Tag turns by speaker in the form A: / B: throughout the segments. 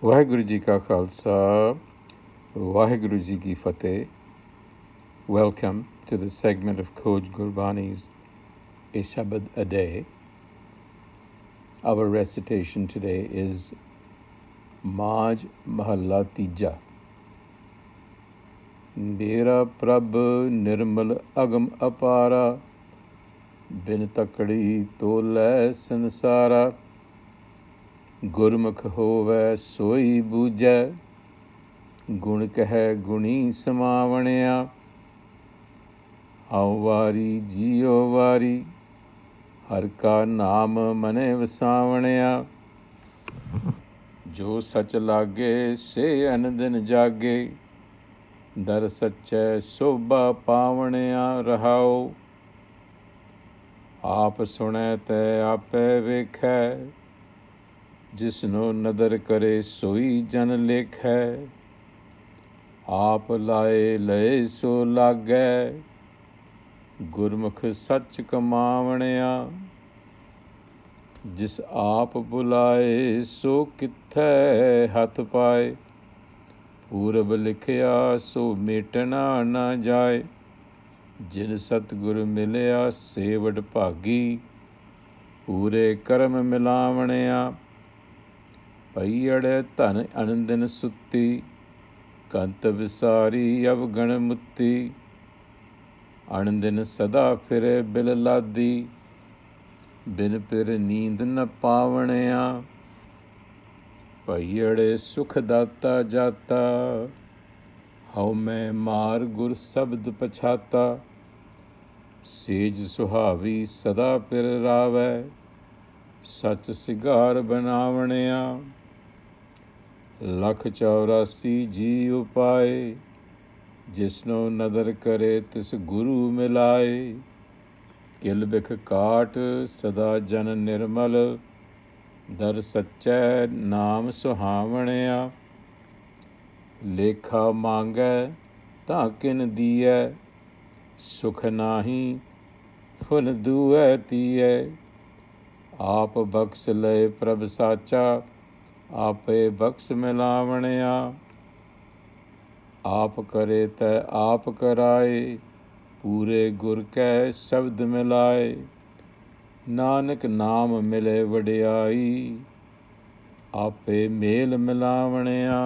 A: ਵਾਹਿਗੁਰੂ ਜੀ ਕਾ ਖਾਲਸਾ, ਵਾਹਿਗੁਰੂ ਜੀ ਕੀ ਫਤਿਹ. Welcome to the segment of Khoj Gurbani's a-sabad-a-day. Our recitation today is Maj Mahalla Tija. Mera Prabh Nirmal Agam Apara, bin takdi tole sansara. ਗੁਰਮੁਖ ਹੋਵੈ ਸੋਈ ਬੂਝੈ, ਗੁਣ ਕਹੈ ਗੁਣੀ ਸਮਾਵਣਿਆ. ਹਉ ਵਾਰੀ ਜੀਉ ਵਾਰੀ, ਹਰ ਕਾ ਨਾਮ ਮਨੇ ਵਸਾਵਣਿਆ. ਜੋ ਸਚ ਲਾਗੇ ਸੇ ਅਨਦਿਨ ਜਾਗੇ, ਦਰ ਸੱਚੈ ਸੋਭਾ ਪਾਵਣਿਆ. ਰਹਾਉ ਆਪ ਸੁਣੈ ਤੈ ਆਪੇ ਵੇਖੈ, ਜਿਸਨੋ ਨਦਰ ਕਰੇ ਸੋਈ ਜਨ ਲੇਖੈ. ਆਪ ਲਾਏ ਲਏ ਸੋ ਲਾਗੈ, ਗੁਰਮੁਖ ਸੱਚ ਕਮਾਵਣਿਆ. ਜਿਸ ਆਪ ਬੁਲਾਏ ਸੋ ਕਿੱਥੈ ਹੱਥ ਪਾਏ, ਪੂਰਬ ਲਿਖਿਆ ਸੋ ਮੇਟਣਾ ਨਾ ਜਾਏ. ਜਿਨ ਸਤਿਗੁਰ ਮਿਲਿਆ ਸੇ ਵਡ ਭਾਗੀ, ਪੂਰੇ ਕਰਮ ਮਿਲਾਵਣਿਆ. ਪਈ ਅੜੈ ਧਨ ਅਨੰਦਨ ਸੁੱਤੀ, ਕੰਤ ਵਿਸਾਰੀ ਅਵਗਣ ਮੁੱਤੀ. ਅਣਦਿਨ ਸਦਾ ਫਿਰੇ ਬਿਲ ਲਾਦੀ, ਬਿਨ ਪਿਰ ਨੀਂਦ ਨ ਪਾਵਣਿਆ. ਪਈ ਅੜੇ ਸੁਖ ਦਾਤਾ ਜਾਤਾ, ਹਉ ਮੈਂ ਮਾਰ ਗੁਰ ਸ਼ਬਦ ਪਛਾਤਾ. ਸੇਜ ਸੁਹਾਵੀ ਸਦਾ ਪਿਰ ਰਾਵੈ, ਸਚ ਸਿਗਾਰ ਬਣਾਵਣਿਆ. ਲੱਖ 84 ਜੀ ਉਪਾਏ, ਜਿਸਨੋ ਨਦਰ ਕਰੇ ਤਿਸ ਗੁਰੂ ਮਿਲਾਏ. ਕਿਲ ਬਿਖ ਕਾਟ ਸਦਾ ਜਨ ਨਿਰਮਲ, ਦਰ ਸੱਚੈ ਨਾਮ ਸੁਹਾਵਣਿਆ. ਲੇਖਾ ਮੰਗੈ ਤਾਂ ਕਿਨ ਦੀਐ, ਸੁਖ ਨਾਹੀ ਫੁਨ ਦੂਐ ਤੀਐ. ਆਪ ਬਖਸ਼ ਲਏ ਪ੍ਰਭ ਸਾਚਾ, ਆਪੇ ਬਖਸ਼ ਮਿਲਾਵਣਿਆ. ਆਪ ਕਰੇ ਤੈ ਆਪ ਕਰਾਏ, ਪੂਰੇ ਗੁਰ ਕੈ ਸ਼ਬਦ ਮਿਲਾਏ. ਨਾਨਕ ਨਾਮ ਮਿਲੇ ਵਡਿਆਈ, ਆਪੇ ਮੇਲ ਮਿਲਾਵਣਿਆ.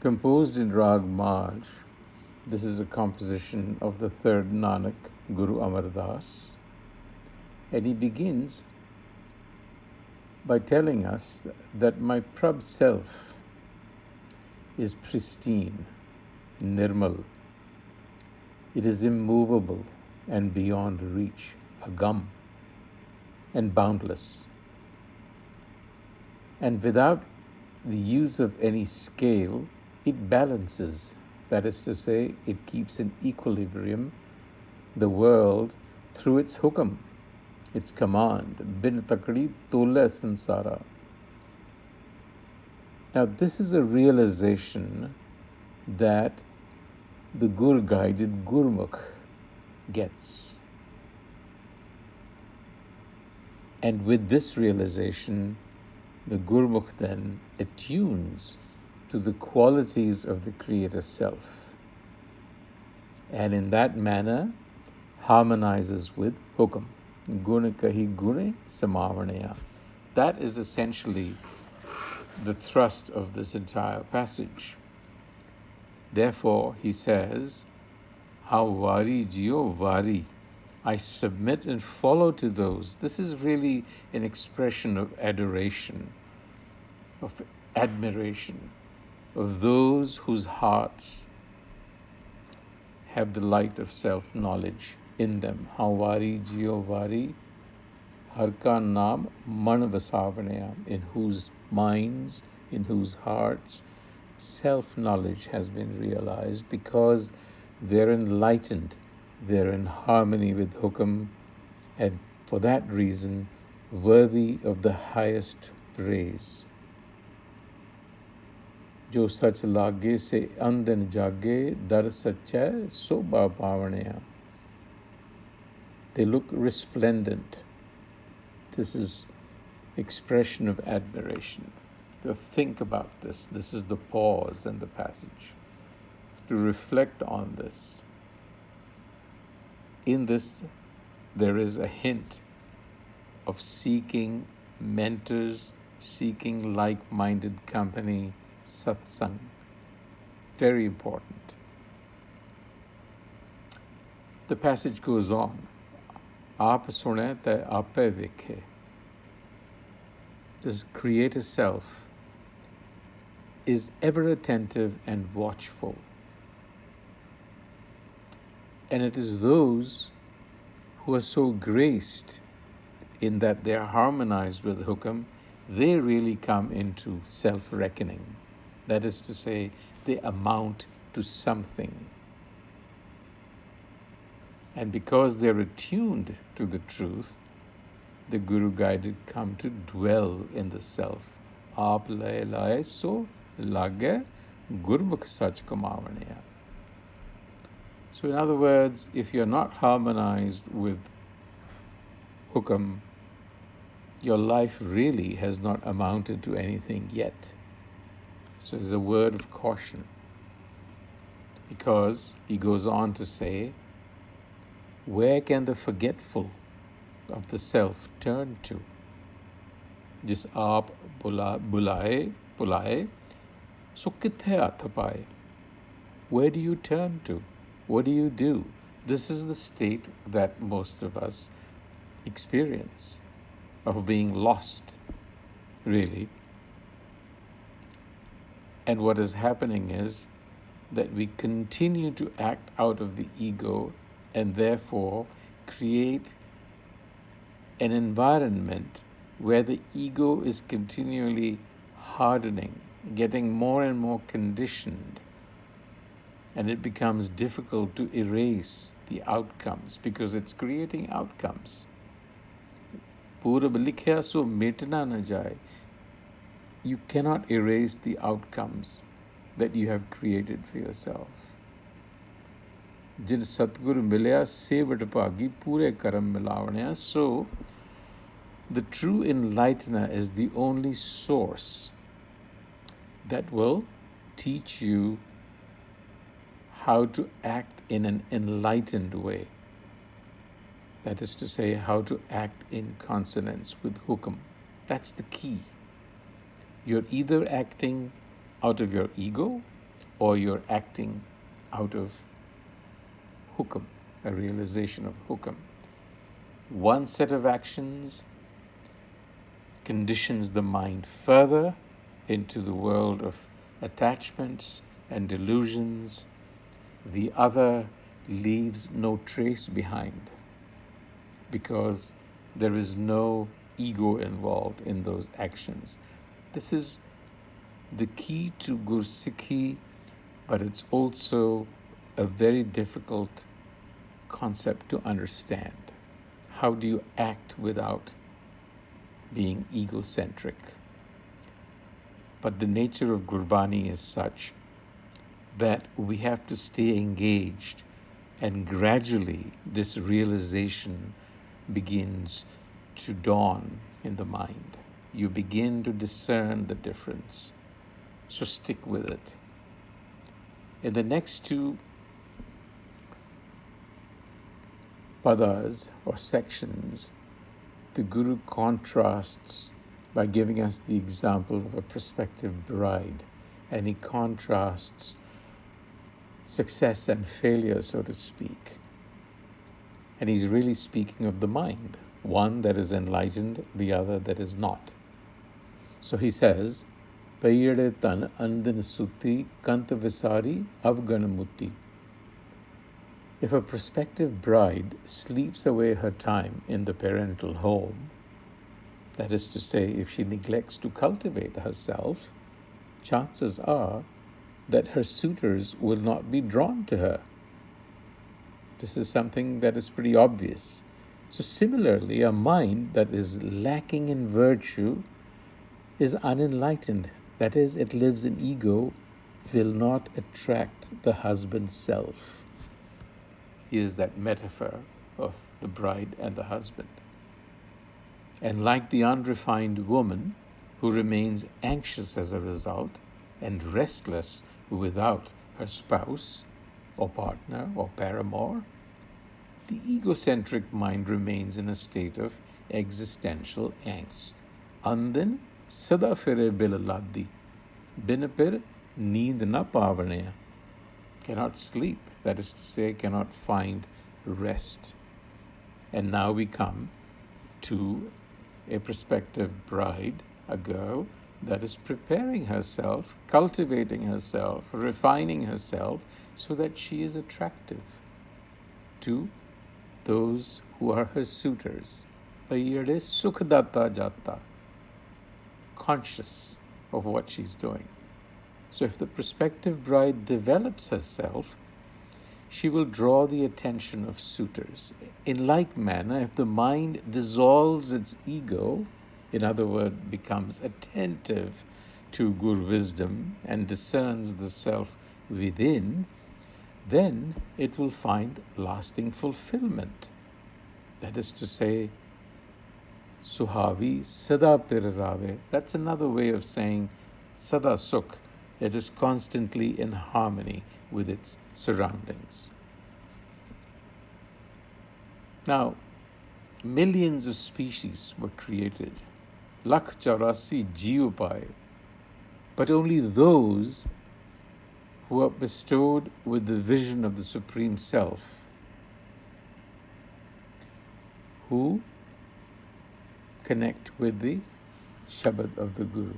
A: Composed in Rag Maj, this is a composition of the third Nanak, Guru Amar Das. And he begins by telling us that my Prabh self is pristine, Nirmal. It is immovable and beyond reach, Agam, and boundless. And without the use of any scale, it balances. That is to say, it keeps in equilibrium the world through its hukam, its command, bin takdi tole sansara. Now this is a realization that the Gur-guided Gurmukh gets. And with this realization, the Gurmukh then attunes to the qualities of the Creator Self, and in that manner harmonizes with hukam. Guna kahi gune samavanaya. That is essentially the thrust of this entire passage. Therefore, he says, How vari jio vari, I submit and follow to those. This is really an expression of adoration, of admiration, of those whose hearts have the light of self-knowledge in them. How vari jio vari, har ka naam man vasavanaya, in whose minds, in whose hearts, self-knowledge has been realized, because they're enlightened, they're in harmony with hukam, and for that reason worthy of the highest praise. Jo sach lage se andin jage, dar sachai sobha pavanaya. They look resplendent. This is expression of admiration. To think about this. This is the pause in the passage. To reflect on this. In this, there is a hint of seeking mentors, seeking like-minded company, satsang. Very important. The passage goes on. Aap sune ta aape vikhe. This creator self is ever attentive and watchful. And it is those who are so graced in that they are harmonized with hukam, they really come into self-reckoning. That is to say, they amount to something. And because they're attuned to the truth, the Guru guided come to dwell in the self. Aap laye laye so lage gurbukh sach kamavaniya. So in other words, if you're not harmonized with hukam, your life really has not amounted to anything yet. So it's a word of caution. Because he goes on to say, where can the forgetful of the self turn to? Jis aap bulaye, so kithe ath paaye? Where do you turn to? What do you do? This is the state that most of us experience, of being lost, really. And what is happening is that we continue to act out of the ego and therefore create an environment where the ego is continually hardening, getting more and more conditioned, and it becomes difficult to erase the outcomes because it's creating outcomes. Purab likhya so metna na jaye. You cannot erase the outcomes that you have created for yourself. Jin Satguru milya sevat bhagi pure karam milavanya. So, the true enlightener is the only source that will teach you how to act in an enlightened way. That is to say, how to act in consonance with hukam. That's the key. You're either acting out of your ego or you're acting out of hukam, a realization of hukam. One set of actions conditions the mind further into the world of attachments and delusions. The other leaves no trace behind because there is no ego involved in those actions. This is the key to Gursikhi, but it's also a very difficult concept to understand. How do you act without being egocentric? But the nature of Gurbani is such that we have to stay engaged, and gradually this realization begins to dawn in the mind. You begin to discern the difference. So stick with it. In the next two padas or sections, the Guru contrasts by giving us the example of a prospective bride, and he contrasts success and failure, so to speak. And he's really speaking of the mind, one that is enlightened, the other that is not. So he says, Payade tan andin suti kanta visari avganamuti. If a prospective bride sleeps away her time in the parental home, that is to say, if she neglects to cultivate herself, chances are that her suitors will not be drawn to her. This is something that is pretty obvious. So similarly, a mind that is lacking in virtue is unenlightened. That is, it lives in ego, will not attract the husband's self. Here's that metaphor of the bride and the husband. And like the unrefined woman who remains anxious as a result and restless without her spouse or partner or paramour, the egocentric mind remains in a state of existential angst. Andin sada fire bil laddi, binapir neend na pavanaya, cannot sleep, that is to say, cannot find rest. And now we come to a prospective bride, a girl that is preparing herself, cultivating herself, refining herself so that she is attractive to those who are her suitors. Payade sukhdatta jatta, conscious of what she's doing. So if the prospective bride develops herself, she will draw the attention of suitors. In like manner, if the mind dissolves its ego, in other words, becomes attentive to Gur wisdom and discerns the self within, then it will find lasting fulfillment. That is to say, Suhavi Sada Pirarave. That's another way of saying Sada Sukh. It is constantly in harmony with its surroundings. Now, millions of species were created, lakh chaurasi jeev paaye, but only those who are bestowed with the vision of the Supreme Self, who connect with the Shabad of the Guru.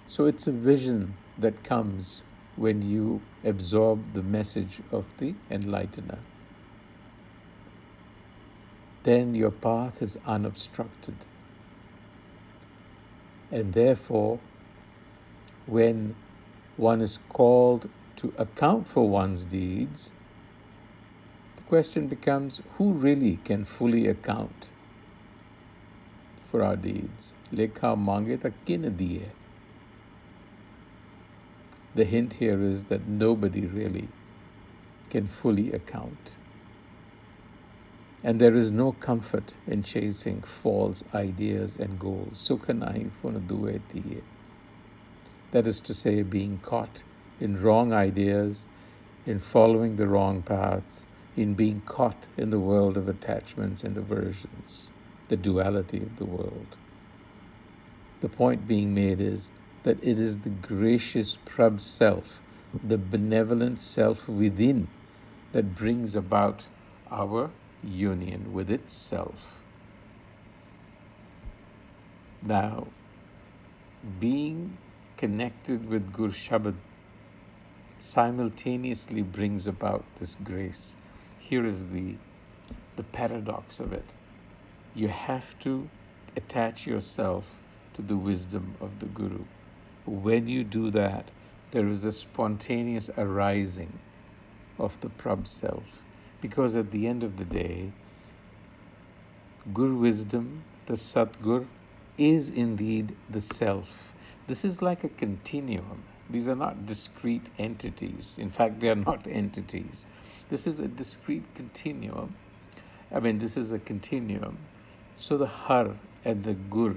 A: So it's a vision that comes when you absorb the message of the enlightener. Then your path is unobstructed. And therefore, when one is called to account for one's deeds, the question becomes, who really can fully account for our deeds? Lekha mange ta kin diye. The hint here is that nobody really can fully account. And there is no comfort in chasing false ideas and goals. Sukhanai funaduetiye. That is to say, being caught in wrong ideas, in following the wrong paths, in being caught in the world of attachments and aversions, the duality of the world. The point being made is that it is the gracious Prabh self, the benevolent self within, that brings about our union with itself. Now, being connected with Gur Shabad simultaneously brings about this grace. Here is the paradox of it. You have to attach yourself to the wisdom of the Guru. When you do that, there is a spontaneous arising of the Prabh self. Because at the end of the day, Gur wisdom, the Satgur, is indeed the self. This is like a continuum. These are not discrete entities. In fact, they are not entities. This is a discrete continuum. This is a continuum. So the Har and the Gur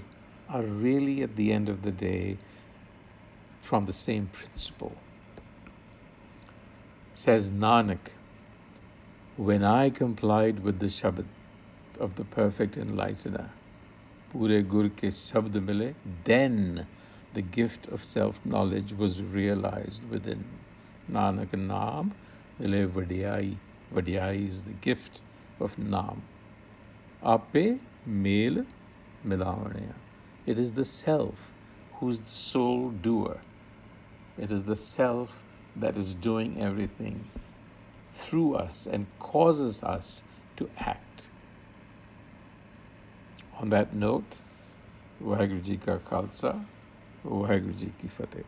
A: are really, at the end of the day, from the same principle. Says Nanak, when I complied with the Shabad of the perfect enlightener, Pure Gur ke Shabd mile, then the gift of self-knowledge was realized within. Nanak Naam mile vadiyai. Vadiyai is the gift of Naam. Ape mel milavanaya. It is the self who's the sole doer. It is the self that is doing everything through us and causes us to act. On that note, Waheguru Ji Ka Khalsa, Waheguru Ji Ki Fateh.